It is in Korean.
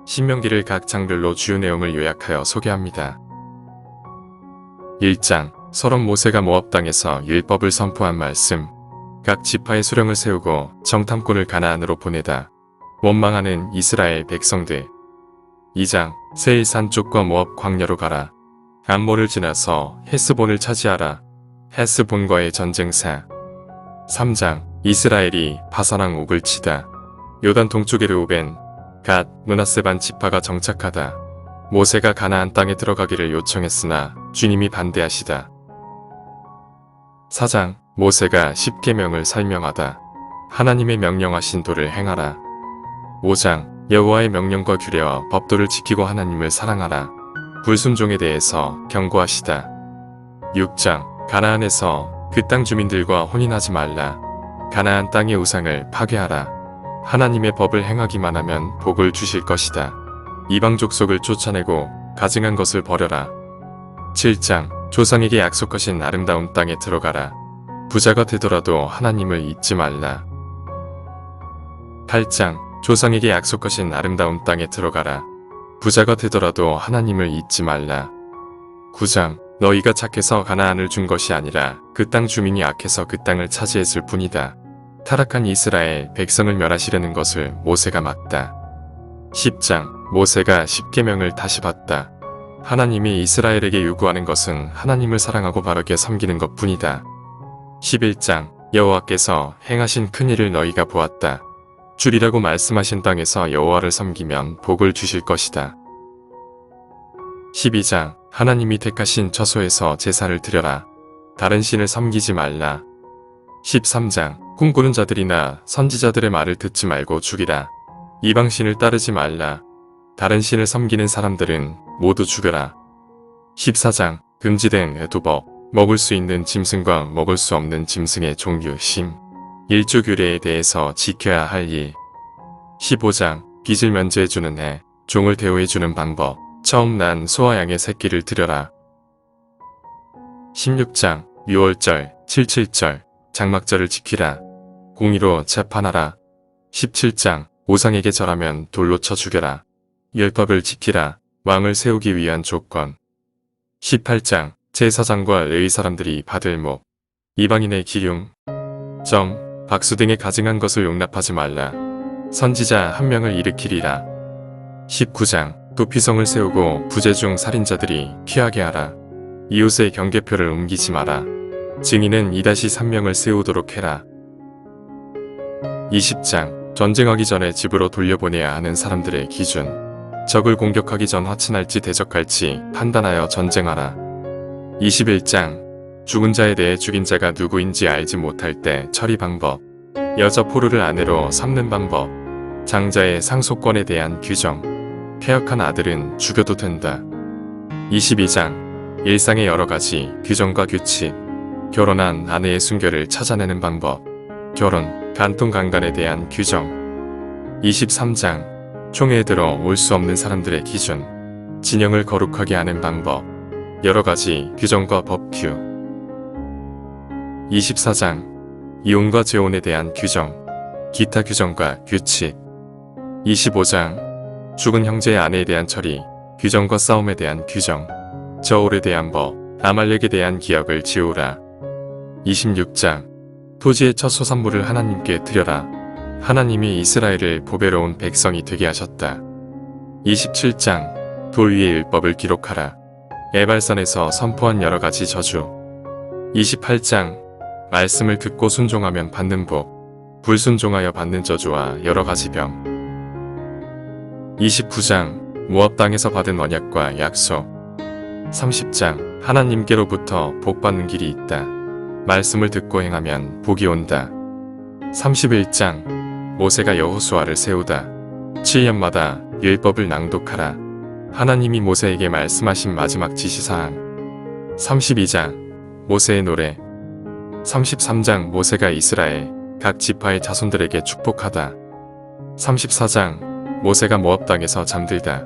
신명기를 각 장별로 주요 내용을 요약하여 소개합니다. 1장 서론 모세가 모압 땅에서 율법을 선포한 말씀. 각 지파의 수령을 세우고 정탐꾼을 가나안으로 보내다 원망하는 이스라엘 백성들. 2장 세일 산 쪽과 모압 광야로 가라. 암모를 지나서 헤스본을 차지하라. 헤스본과의 전쟁사. 3장 이스라엘이 바사랑 옥을 치다. 요단 동쪽의 르우벤, 갓, 므낫세 반 지파가 정착하다. 모세가 가나안 땅에 들어가기를 요청했으나 주님이 반대하시다. 4장 모세가 십계명을 설명하다. 하나님의 명령하신 도를 행하라. 5장 여호와의 명령과 규례와 법도를 지키고 하나님을 사랑하라. 불순종에 대해서 경고하시다. 6장 가나안에서 그 땅 주민들과 혼인하지 말라. 가나안 땅의 우상을 파괴하라. 하나님의 법을 행하기만 하면 복을 주실 것이다. 이방 족속을 쫓아내고 가증한 것을 버려라. 7장 조상에게 약속하신 아름다운 땅에 들어가라. 부자가 되더라도 하나님을 잊지 말라. 8장 조상에게 약속하신 아름다운 땅에 들어가라. 부자가 되더라도 하나님을 잊지 말라. 9장 너희가 착해서 가나안을 준 것이 아니라 그 땅 주민이 악해서 그 땅을 차지했을 뿐이다. 타락한 이스라엘 백성을 멸하시려는 것을 모세가 막다. 10장 모세가 십계명을 다시 받다. 하나님이 이스라엘에게 요구하는 것은 하나님을 사랑하고 바르게 섬기는 것뿐이다. 11장 여호와께서 행하신 큰 일을 너희가 보았다. 주리라고 말씀하신 땅에서 여호와를 섬기면 복을 주실 것이다. 12장 하나님이 택하신 처소에서 제사를 드려라. 다른 신을 섬기지 말라. 13장 꿈꾸는 자들이나 선지자들의 말을 듣지 말고 죽이라. 이방 신을 따르지 말라. 다른 신을 섬기는 사람들은 모두 죽여라. 14장 금지된 애도법, 먹을 수 있는 짐승과 먹을 수 없는 짐승의 종류 심, 일조 규례에 대해서 지켜야 할 일. 15장 빚을 면제해주는 해, 종을 대우해주는 방법, 처음 난 소와 양의 새끼를 드려라. 16장 유월절, 77절, 장막절을 지키라. 공의로 재판하라. 17장 우상에게 절하면 돌로 쳐 죽여라. 율법을 지키라. 왕을 세우기 위한 조건. 18장 제사장과 레위 사람들이 받을 목, 이방인의 기륭, 점, 박수 등의 가증한 것을 용납하지 말라. 선지자 한 명을 일으키리라. 19장 도피성을 세우고 부재중 살인자들이 피하게 하라. 이웃의 경계표를 옮기지 마라. 증인은 2-3명을 세우도록 해라. 20장 전쟁하기 전에 집으로 돌려보내야 하는 사람들의 기준. 적을 공격하기 전 화친할지 대적할지 판단하여 전쟁하라. 21장 죽은 자에 대해 죽인 자가 누구인지 알지 못할 때 처리 방법. 여자 포로를 아내로 삼는 방법. 장자의 상속권에 대한 규정. 폐역한 아들은 죽여도 된다. 22장 일상의 여러가지 규정과 규칙. 결혼한 아내의 순결을 찾아내는 방법. 결혼, 간통강간에 대한 규정. 23장 총회에 들어 올 수 없는 사람들의 기준. 진영을 거룩하게 하는 방법. 여러가지 규정과 법규. 24장 이혼과 재혼에 대한 규정. 기타 규정과 규칙. 25장 죽은 형제의 아내에 대한 처리. 규정과 싸움에 대한 규정. 저울에 대한 법. 아말렉에 대한 기억을 지우라. 26장 토지의 첫 소산물을 하나님께 드려라. 하나님이 이스라엘을 보배로운 백성이 되게 하셨다. 27장 돌 위에 율법을 기록하라. 에발산에서 선포한 여러가지 저주. 28장 말씀을 듣고 순종하면 받는 복, 불순종하여 받는 저주와 여러가지 병. 29장 모압 땅에서 받은 언약과 약속. 30장 하나님께로부터 복받는 길이 있다. 말씀을 듣고 행하면 복이 온다. 31장 모세가 여호수아를 세우다. 7년마다 율법을 낭독하라. 하나님이 모세에게 말씀하신 마지막 지시사항. 32장 모세의 노래. 33장 모세가 이스라엘 각 지파의 자손들에게 축복하다. 34장 모세가 모압 땅에서 잠들다.